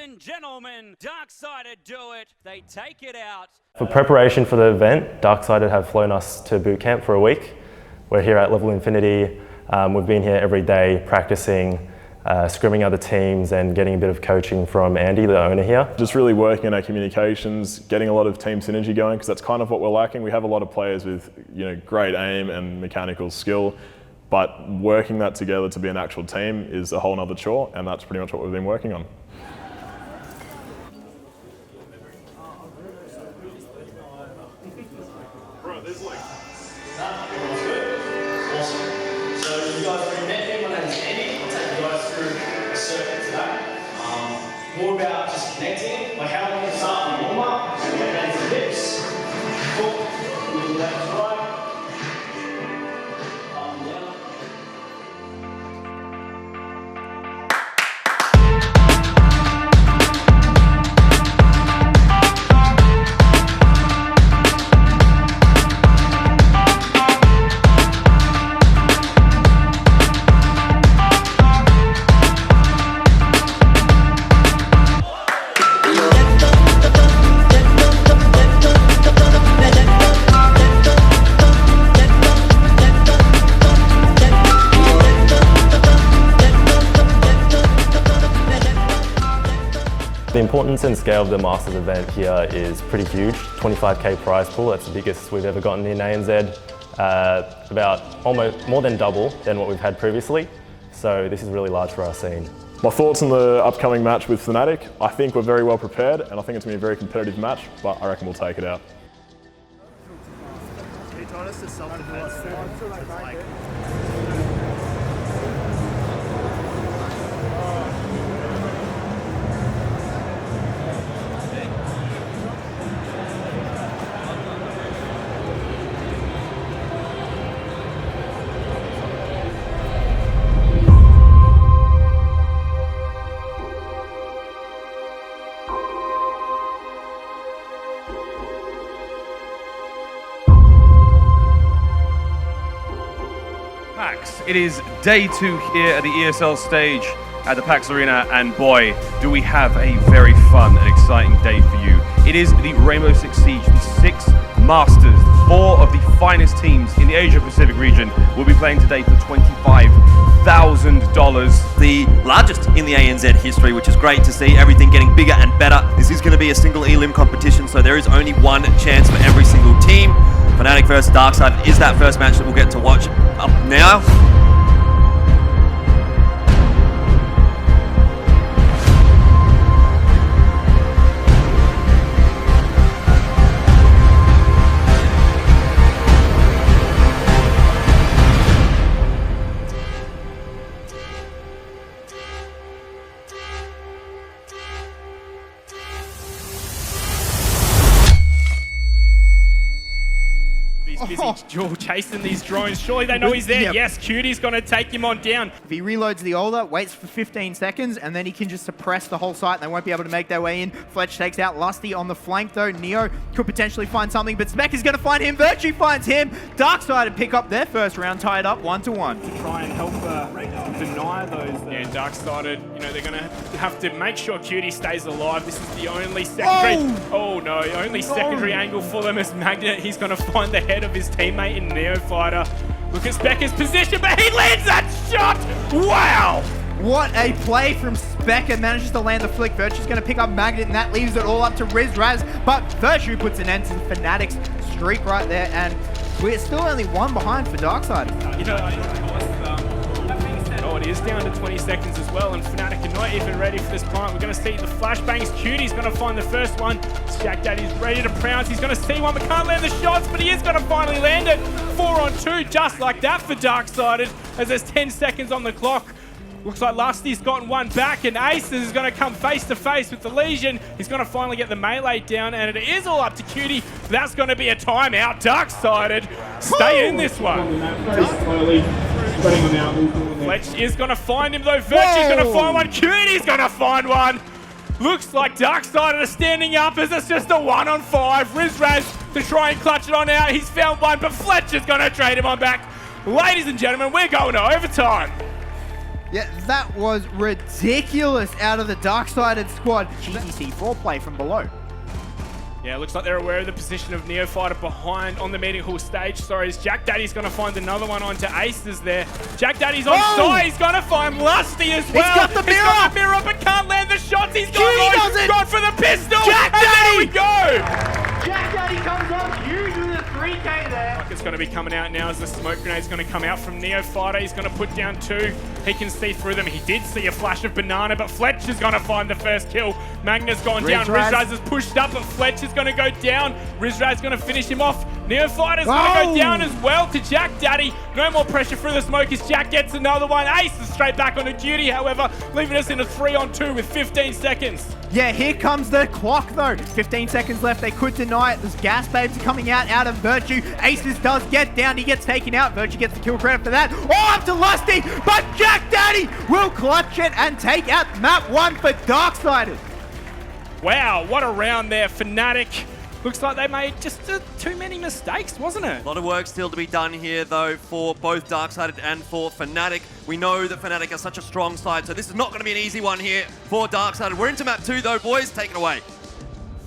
and gentlemen, Darksided do it. They take it out. For preparation for the event, Darksided have flown us to boot camp for a week. We're here at Level Infinity. We've been here every day practicing, scrimming other teams and getting a bit of coaching from Andy, the owner here. Just really working on our communications, getting a lot of team synergy going, because that's kind of what we're lacking. We have a lot of players with great aim and mechanical skill, but working that together to be an actual team is a whole other chore, and that's pretty much what we've been working on. More about just connecting, like how long you start the warm up, so get ready for dips, foot, moving left to right, up and down. The importance and scale of the Masters event here is pretty huge. 25k prize pool, that's the biggest we've ever gotten in ANZ. About almost more than double than what we've had previously. So this is really large for our scene. My thoughts on the upcoming match with Fnatic, I think we're very well prepared, and I think it's going to be a very competitive match, but I reckon we'll take it out. He told us to self-defense. PAX. It is day 2 here at the ESL stage at the PAX Arena, and boy, do we have a very fun and exciting day for you. It is the Rainbow Six Siege, the 6 Masters. 4 of the finest teams in the Asia Pacific region will be playing today for $25,000. The largest in the ANZ history, which is great to see, everything getting bigger and better. This is going to be a single elim competition, so there is only one chance for every single team. Fnatic versus Darksided is that first match that we'll get to watch up now. Busy Jewel chasing these drones. Surely they know he's there. Yep. Yes, Cutie's going to take him on down. If he reloads the Ola, waits for 15 seconds, and then he can just suppress the whole site, and they won't be able to make their way in. Fletch takes out Lusty on the flank, though. Neo could potentially find something, but Spec is going to find him. Virtue finds him. Darksided pick up their first round, tied up 1-1. To try and help deny those. Yeah, Darksided, they're going to have to make sure Cutie stays alive. This is the only secondary... Oh, no, only secondary angle for them is Magnet. He's going to find the head of his teammate in Neofighter. Look at Specker's position, but he lands that shot! Wow! What a play from Spec, and manages to land the flick. Virtue's going to pick up Magnet, and that leaves it all up to Riz Raz. But Virtue puts an end to the Fnatic's streak right there, and we're still only 1 behind for Darksided. It is down to 20 seconds as well, and Fnatic are not even ready for this plant. We're going to see the flashbangs. Cutie's going to find the first one. Jack Daddy's ready to pounce. He's going to see one, but can't land the shots, but he is going to finally land it. 4-on-2, just like that for Darksided, as there's 10 seconds on the clock. Looks like Lusty's gotten one back, and Ace is going to come face-to-face with the Legion. He's going to finally get the melee down, and it is all up to Cutie. That's going to be a timeout. Darksided, stay in this one. Fletch is going to find him, though. Virtue's going to find one. Cutie's going to find one. Looks like Darksided are standing up as it's just a 1-on-5. Rizraz to try and clutch it on out. He's found one, but Fletcher's going to trade him on back. Ladies and gentlemen, we're going to overtime. Yeah, that was ridiculous out of the Dark-Sided squad. Cheesy C4 play from below. Yeah, looks like they're aware of the position of Neofighter behind on the meeting hall stage. Sorry, as Jack Daddy's going to find another one onto Aces there. Jack Daddy's on side. He's going to find Lusty as well. He's got the mirror. He's got the mirror, but can't land the shots. He's gone for the pistol. Jack and Daddy! there we go. Jack Daddy comes up huge with a 3K there. It's going to be coming out now as the smoke grenade's going to come out from Neofighter. He's going to put down 2. He can see through them. He did see a flash of Banana, but Fletcher's going to find the first kill. Magna's gone down. Rizraz has pushed up, but Fletcher's going to go down. Rizraz going to finish him off. Neofighter's going to go down as well to Jack Daddy. No more pressure through the smoke as Jack gets another one. Ace is straight back onto duty, however, leaving us in a 3-on-2 with 15 seconds. Yeah, here comes the clock though. 15 seconds left. They could deny it. There's gas babes coming out of Virtue. Aces does get down. He gets taken out. Virtue gets the kill credit for that. Oh, up to Lusty, but Jack Daddy will clutch it and take out map 1 for Dark-Sided. Wow, what a round there. Fnatic. Looks like they made just too many mistakes, wasn't it? A lot of work still to be done here, though, for both Dark-Sided and for Fnatic. We know that Fnatic are such a strong side, so this is not going to be an easy one here for Dark-Sided. We're into map 2, though, boys. Take it away.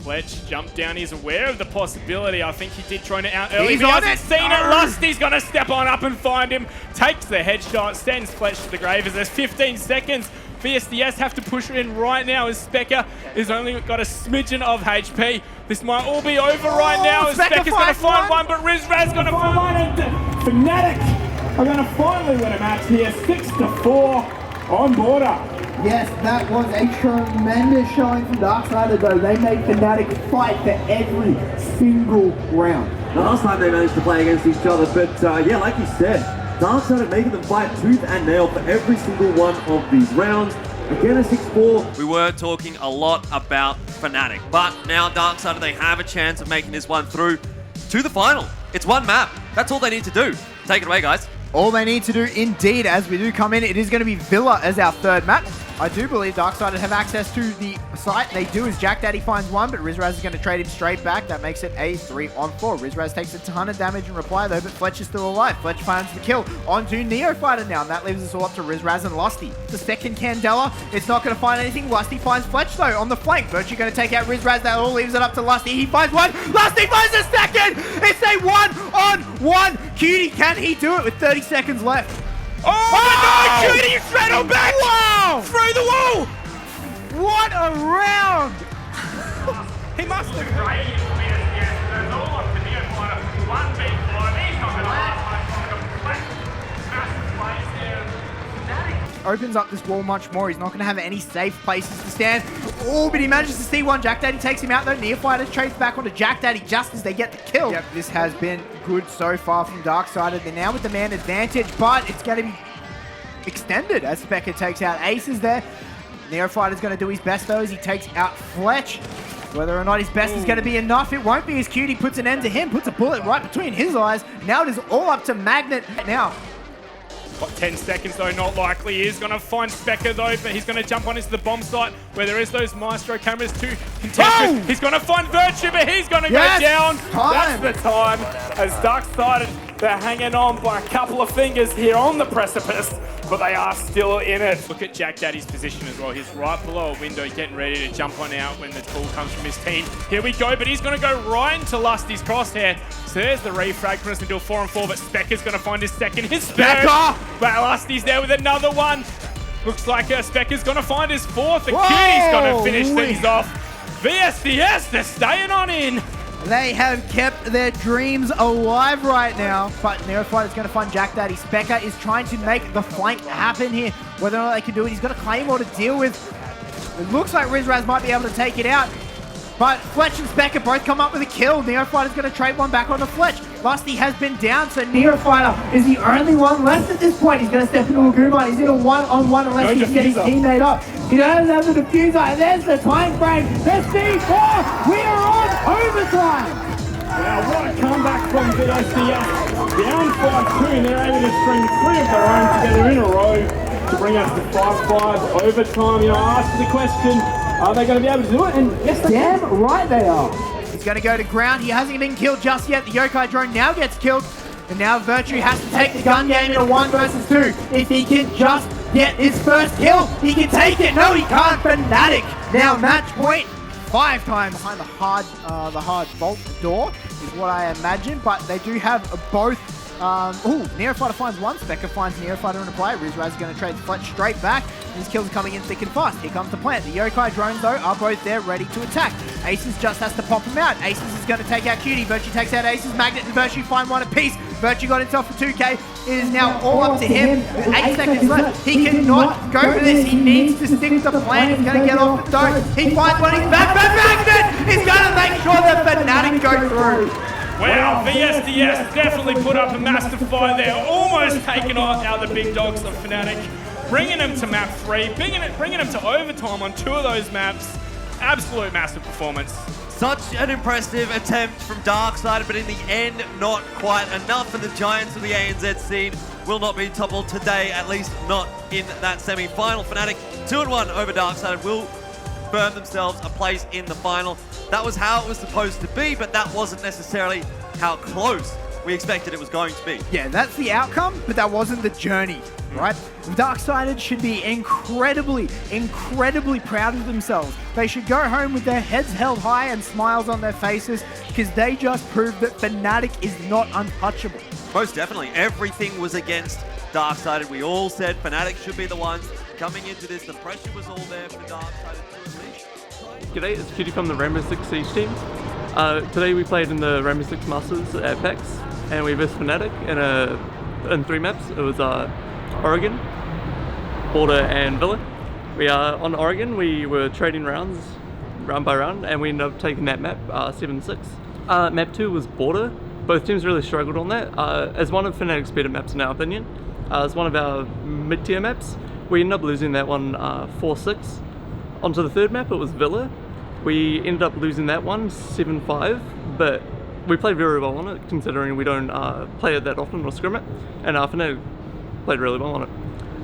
Fletch jumped down. He's aware of the possibility. I think he did try to out early. He's but on he hasn't it. seen it. Lusty's going to step on up and find him. Takes the headshot, sends Fletch to the grave as there's 15 seconds. VSDS have to push in right now as Specker has only got a smidgen of HP. This might all be over right now as Specker's going to find one, but Rizraz going to find one. Fnatic are going to finally win a match here, 6-4 on border. Yes, that was a tremendous showing from Dark-Sided though. They made Fnatic fight for every single round. The last time they managed to play against each other, but yeah, like you said, Dark-Sided making them fight tooth and nail for every single one of these rounds. Again, a 6-4. We were talking a lot about Fnatic, but now Dark-Sided, they have a chance of making this one through to the final. It's one map. That's all they need to do. Take it away, guys. All they need to do, indeed, as we do come in, it is going to be Villa as our third map. I do believe Dark-Sided have access to the site. They do as Jack Daddy finds one, but Rizraz is going to trade him straight back. That makes it a 3-on-4. Rizraz takes a ton of damage in reply though, but Fletch is still alive. Fletch finds the kill onto Neofighter now, and that leaves us all up to Rizraz and Lusty. The second Candela, it's not going to find anything. Lusty finds Fletch though on the flank. Virtue going to take out Rizraz. That all leaves it up to Lusty. He finds one. Lusty finds a second. It's a 1-on-1. Cutie, can he do it with 30 seconds left? Oh, no! Cutie straight on back! Wow! Through the wall! What a round! He must have raised VSDS. There's all up to Neofighter. One big blow. He's not going to last much. Massive plays there. Opens up this wall much more. He's not going to have any safe places to stand. Oh, but he manages to see one. Jack Daddy takes him out though. Neofighter trades back onto Jack Daddy just as they get the kill. Yep, this has been good so far from Dark-Sided. They're now with the man advantage, but it's going to be extended as Specker takes out Aces there. Neofighter's going to do his best though as he takes out Fletch. Whether or not his best is going to be enough, it won't be as Cutie puts an end to him, puts a bullet right between his eyes. Now it is all up to Magnet now. Got 10 seconds though, not likely. He is going to find Specker though, but he's going to jump on into the bomb site where there is those Maestro cameras to contest with. He's going to find Virtue, but he's going to go down. That's the time as Dark-Sided, they're hanging on by a couple of fingers here on the precipice, but they are still in it. Look at Jack Daddy's position as well. He's right below a window, getting ready to jump on out when the call comes from his team. Here we go, but he's going to go right into Lusty's crosshair. So there's the refrag for us to do a 4-on-4, but Specker's going to find his second. His third. But Lusty's there with another one. Looks like Specker's going to find his fourth, and Cutie's going to finish things off. VSDS, they're staying on in. They have kept their dreams alive right now, but Neofighter's going to find Jack Daddy. Specker is trying to make the flank happen here. Whether or not they can do it, he's got a Claymore to deal with. It looks like Rizraz might be able to take it out, but Fletch and Specker both come up with a kill. Neofighter's going to trade one back onto Fletch. Lusty has been down, so Neofighter is the only one left at this point. He's going to step into a Gumon. He's in a 1-on-1 unless he can get his teammate up. He doesn't have the diffuser, and there's the time frame. There's C4. We are on overtime. Now what a comeback from VSDS. Down 5-2, and they're able to string 3 of their own together in a row to bring us to 5-5 overtime. You know, I asked the question, are they going to be able to do it? And yes, damn right they are. He's going to go to ground. He hasn't been killed just yet. The Yokai drone now gets killed. And now Virtue has to take the gun game in a 1 versus 2. If he can just get his first kill. He can take it. No, he can't. Fnatic now match point 5 times behind the hard vault door is what I imagine, but they do have both. Neofighter finds one, Specker finds Neofighter in a play. Rizraz is going to trade Fletch straight back. His kills are coming in thick and fast. Here comes the plant. The Yokai drones, though, are both there ready to attack. Aces just has to pop him out. Aces is going to take out Cutie. Virtue takes out Aces. Magnet and Virtue find one apiece. Virtue got himself for 2k. It is now all up to him. With 8 seconds left. He cannot go for this. He needs to stick to the plan. He's going to get off the dough. He finds one. He's back. Magnet is going to make sure that Fnatic go through. Wow, VSDS definitely put up a massive fight there, almost taking out the big dogs of Fnatic, bringing them to map 3, bringing them to overtime on 2 of those maps. Absolute massive performance. Such an impressive attempt from Darkside, but in the end, not quite enough, and the Giants of the ANZ scene will not be toppled today, at least not in that semi-final. Fnatic 2-1 over Darkside will firm themselves a place in the final. That was how it was supposed to be, but that wasn't necessarily how close we expected it was going to be. Yeah, that's the outcome, but that wasn't the journey, right? Darksided should be incredibly proud of themselves. They should go home with their heads held high and smiles on their faces, because they just proved that Fnatic is not untouchable. Most definitely. Everything was against Darksided. We all said Fnatic should be the ones coming into this. The pressure was all there for Darksided. G'day, it's Cutie from the Rainbow Six Siege team. Today we played in the Rainbow Six Masters at PAX, and we versed Fnatic in 3 maps. It was Oregon, Border, and Villa. On Oregon, we were trading rounds, round by round, and we ended up taking that map, 7-6. Map 2 was Border. Both teams really struggled on that. As one of Fnatic's better maps in our opinion, as one of our mid-tier maps, we ended up losing that one 4-6. Onto the 3rd map, it was Villa. We ended up losing that one 7-5, but we played very well on it, considering we don't play it that often or scrim it, and Fnatic played really well on it.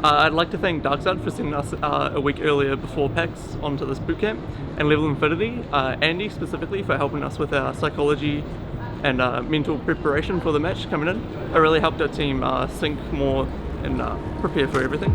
I'd like to thank Darkside for sending us a week earlier before PAX onto this bootcamp, and Level Infinity, Andy specifically, for helping us with our psychology and mental preparation for the match coming in. It really helped our team sync more and prepare for everything.